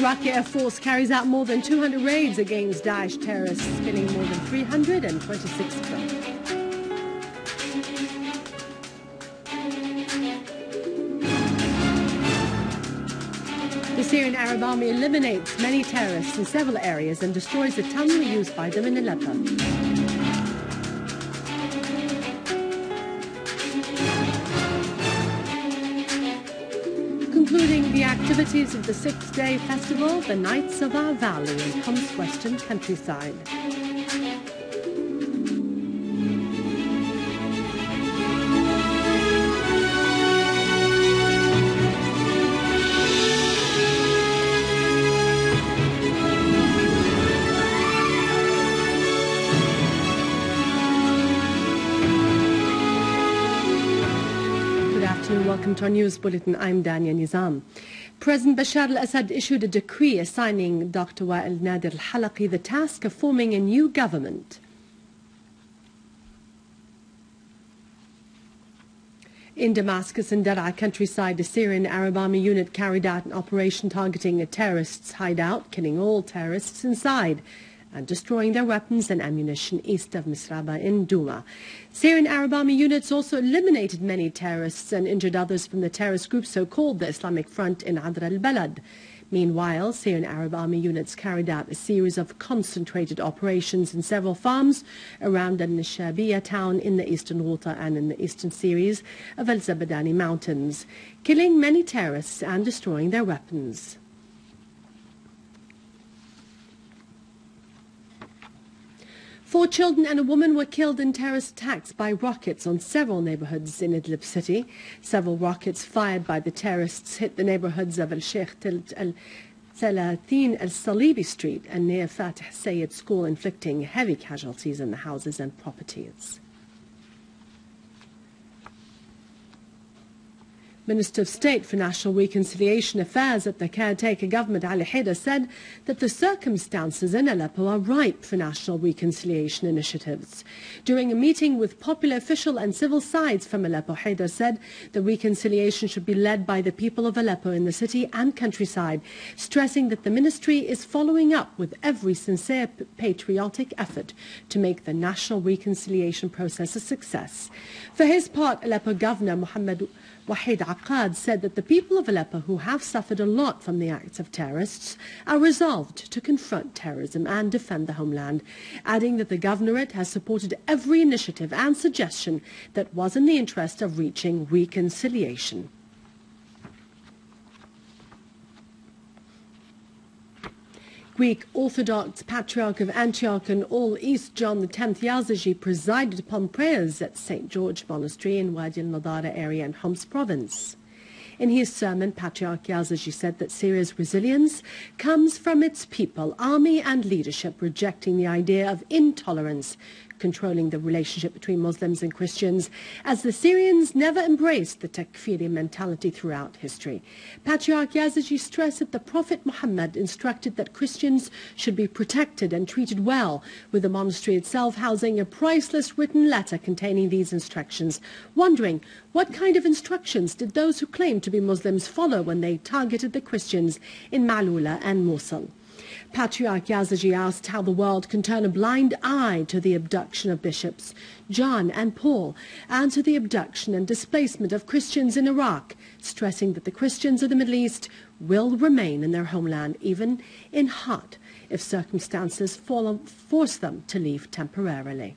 Iraqi Air Force carries out more than 200 raids against Daesh terrorists, killing more than 326 of them. The Syrian Arab Army eliminates many terrorists in several areas and destroys the tunnel used by them in Aleppo. Concluding the activities of the six-day festival, the Nights of Our Valley in Hom's western countryside. Welcome to our news bulletin. I'm Dania Nizam. President Bashar al-Assad issued a decree assigning Dr. Nader al-Halqi the task of forming a new government. In Damascus and Daraa countryside, the Syrian Arab Army unit carried out an operation targeting a terrorist's hideout, killing all terrorists inside and destroying their weapons and ammunition east of Misraba in Douma. Syrian Arab Army units also eliminated many terrorists and injured others from the terrorist group so-called the Islamic Front in Adr al-Balad. Meanwhile, Syrian Arab Army units carried out a series of concentrated operations in several farms around al-Nishabiyya town in the eastern Ghouta and in the eastern series of al-Zabadani mountains, killing many terrorists and destroying their weapons. 4 children and a woman were killed in terrorist attacks by rockets on several neighborhoods in Idlib city. Several rockets fired by the terrorists hit the neighborhoods of al-Sheikh al-Salatin al-Salibi Street and near Fatih Sayyid School, inflicting heavy casualties in the houses and properties. Minister of State for National Reconciliation Affairs at the caretaker government, Ali Haidar, said that the circumstances in Aleppo are ripe for national reconciliation initiatives. During a meeting with popular official and civil sides from Aleppo, Haidar said the reconciliation should be led by the people of Aleppo in the city and countryside, stressing that the ministry is following up with every sincere patriotic effort to make the national reconciliation process a success. For his part, Aleppo Governor Mohammed Wahid Aqad said that the people of Aleppo, who have suffered a lot from the acts of terrorists, are resolved to confront terrorism and defend the homeland, adding that the governorate has supported every initiative and suggestion that was in the interest of reaching reconciliation. Greek Orthodox Patriarch of Antioch and All East John X Yazigi presided upon prayers at St. George Monastery in Wadi al-Nadara area in Homs province. In his sermon, Patriarch Yazigi said that Syria's resilience comes from its people, army and leadership rejecting the idea of intolerance, controlling the relationship between Muslims and Christians, as the Syrians never embraced the takfiri mentality throughout history. Patriarch Yazigi stressed that the Prophet Muhammad instructed that Christians should be protected and treated well, with the monastery itself housing a priceless written letter containing these instructions, wondering what kind of instructions did those who claimed to be Muslims follow when they targeted the Christians in Malula and Mosul. Patriarch Yazigi asked how the world can turn a blind eye to the abduction of bishops John and Paul and to the abduction and displacement of Christians in Iraq, stressing that the Christians of the Middle East will remain in their homeland, even in hot, if circumstances force them to leave temporarily.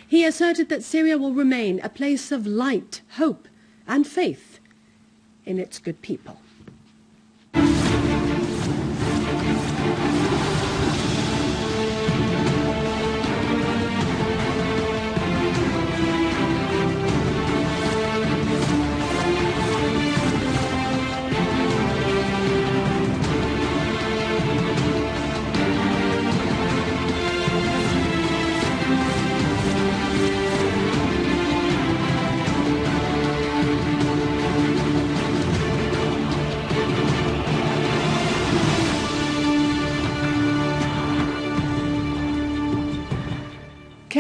He asserted that Syria will remain a place of light, hope and faith in its good people.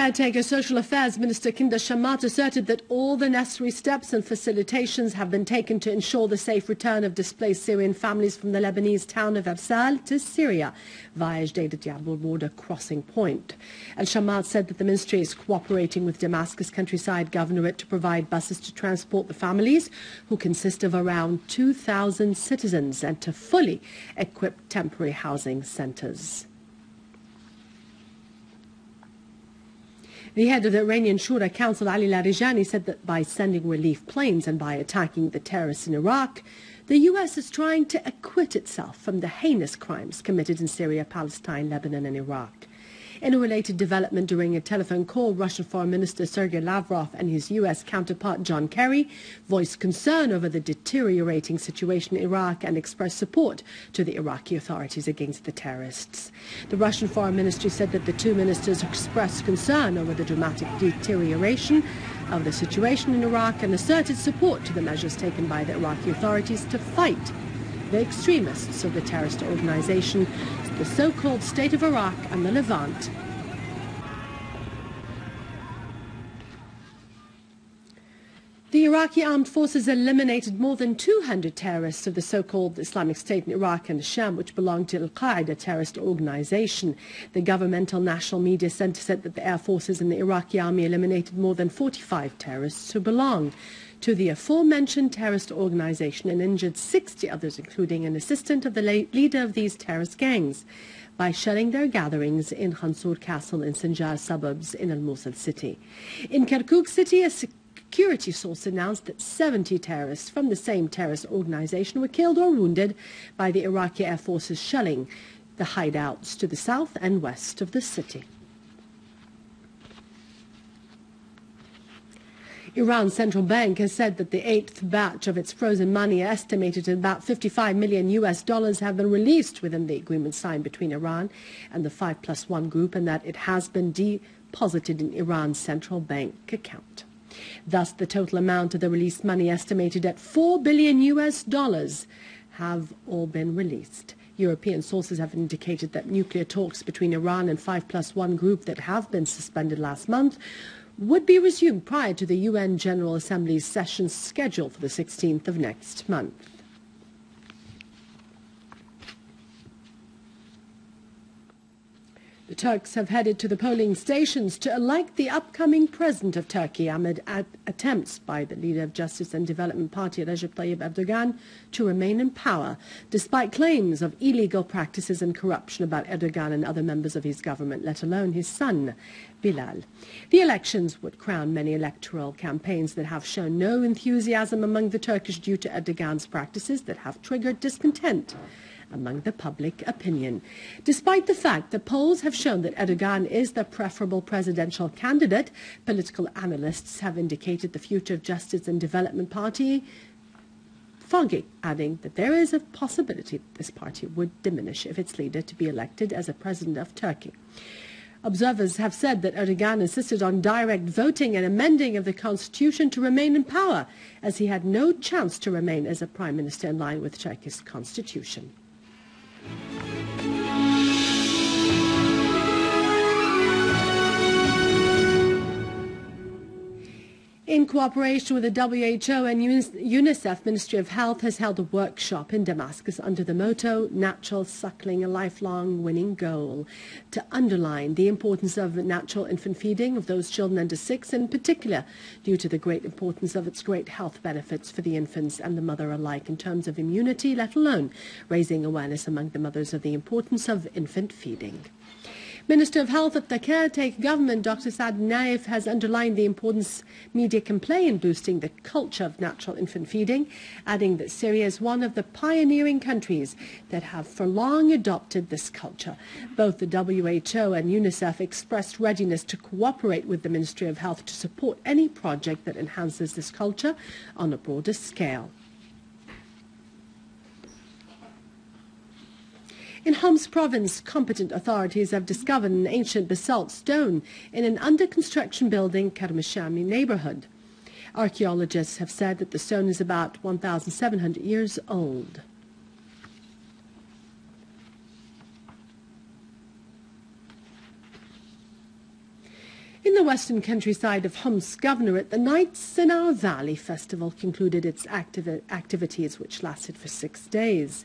Caretaker Social Affairs Minister Kinda Shamat asserted that all the necessary steps and facilitations have been taken to ensure the safe return of displaced Syrian families from the Lebanese town of Arsal to Syria via Jdeida-Diabul border crossing point. Al-Shamat said that the ministry is cooperating with Damascus countryside governorate to provide buses to transport the families, who consist of around 2,000 citizens, and to fully equip temporary housing centres. The head of the Iranian Shura Council, Ali Larijani, said that by sending relief planes and by attacking the terrorists in Iraq, the U.S. is trying to acquit itself from the heinous crimes committed in Syria, Palestine, Lebanon and Iraq. In a related development during a telephone call, Russian Foreign Minister Sergei Lavrov and his U.S. counterpart John Kerry voiced concern over the deteriorating situation in Iraq and expressed support to the Iraqi authorities against the terrorists. The Russian Foreign Ministry said that the two ministers expressed concern over the dramatic deterioration of the situation in Iraq and asserted support to the measures taken by the Iraqi authorities to fight the extremists of the terrorist organization, the so-called State of Iraq and the Levant. The Iraqi armed forces eliminated more than 200 terrorists of the so-called Islamic State in Iraq and Sham, which belonged to al-Qaeda terrorist organization. The governmental national media center said that the air forces and the Iraqi army eliminated more than 45 terrorists who belong to the aforementioned terrorist organization and injured 60 others, including an assistant of the leader of these terrorist gangs, by shelling their gatherings in Khansur Castle in Sinjar suburbs in al-Mosul city. In Kirkuk city, a security source announced that 70 terrorists from the same terrorist organization were killed or wounded by the Iraqi Air Force's shelling the hideouts to the south and west of the city. Iran's central bank has said that the 8th batch of its frozen money, estimated at about $55 million have been released within the agreement signed between Iran and the 5+1 group, and that it has been deposited in Iran's central bank account. Thus, the total amount of the released money, estimated at $4 billion, have all been released. European sources have indicated that nuclear talks between Iran and 5+1 group that have been suspended last month would be resumed prior to the UN General Assembly's session scheduled for the 16th of next month. The Turks have headed to the polling stations to elect the upcoming president of Turkey amid attempts by the leader of Justice and Development Party, Recep Tayyip Erdogan, to remain in power, despite claims of illegal practices and corruption about Erdogan and other members of his government, let alone his son, Bilal. The elections would crown many electoral campaigns that have shown no enthusiasm among the Turkish due to Erdogan's practices that have triggered discontent among the public opinion. Despite the fact that polls have shown that Erdogan is the preferable presidential candidate, political analysts have indicated the future of Justice and Development Party foggy, adding that there is a possibility that this party would diminish if its leader to be elected as a president of Turkey. Observers have said that Erdogan insisted on direct voting and amending of the constitution to remain in power, as he had no chance to remain as a prime minister in line with Turkey's constitution. In cooperation with the WHO and UNICEF, Ministry of Health has held a workshop in Damascus under the motto, Natural Suckling, a Lifelong Winning Goal, to underline the importance of natural infant feeding of those children under 6, in particular due to the great importance of its great health benefits for the infants and the mother alike in terms of immunity, let alone raising awareness among the mothers of the importance of infant feeding. Minister of Health of the caretaker government, Dr. Saad Naif, has underlined the importance media can play in boosting the culture of natural infant feeding, adding that Syria is one of the pioneering countries that have for long adopted this culture. Both the WHO and UNICEF expressed readiness to cooperate with the Ministry of Health to support any project that enhances this culture on a broader scale. In Homs province, competent authorities have discovered an ancient basalt stone in an under-construction building, Karmashami neighborhood. Archaeologists have said that the stone is about 1,700 years old. In the western countryside of Homs Governorate, the Nights in Our Valley Festival concluded its activities, which lasted for 6 days.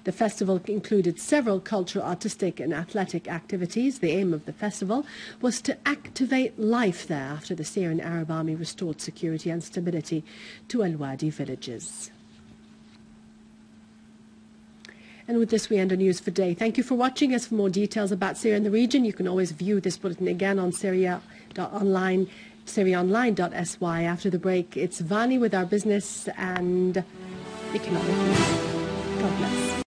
The festival included several cultural, artistic and athletic activities. The aim of the festival was to activate life there after the Syrian Arab Army restored security and stability to al-Wadi villages. And with this, we end our news for today. Thank you for watching us. For more details about Syria and the region, you can always view this bulletin again on Syria.online, SyriaOnline.sy. After the break, it's Vani with our business and economic news. God bless.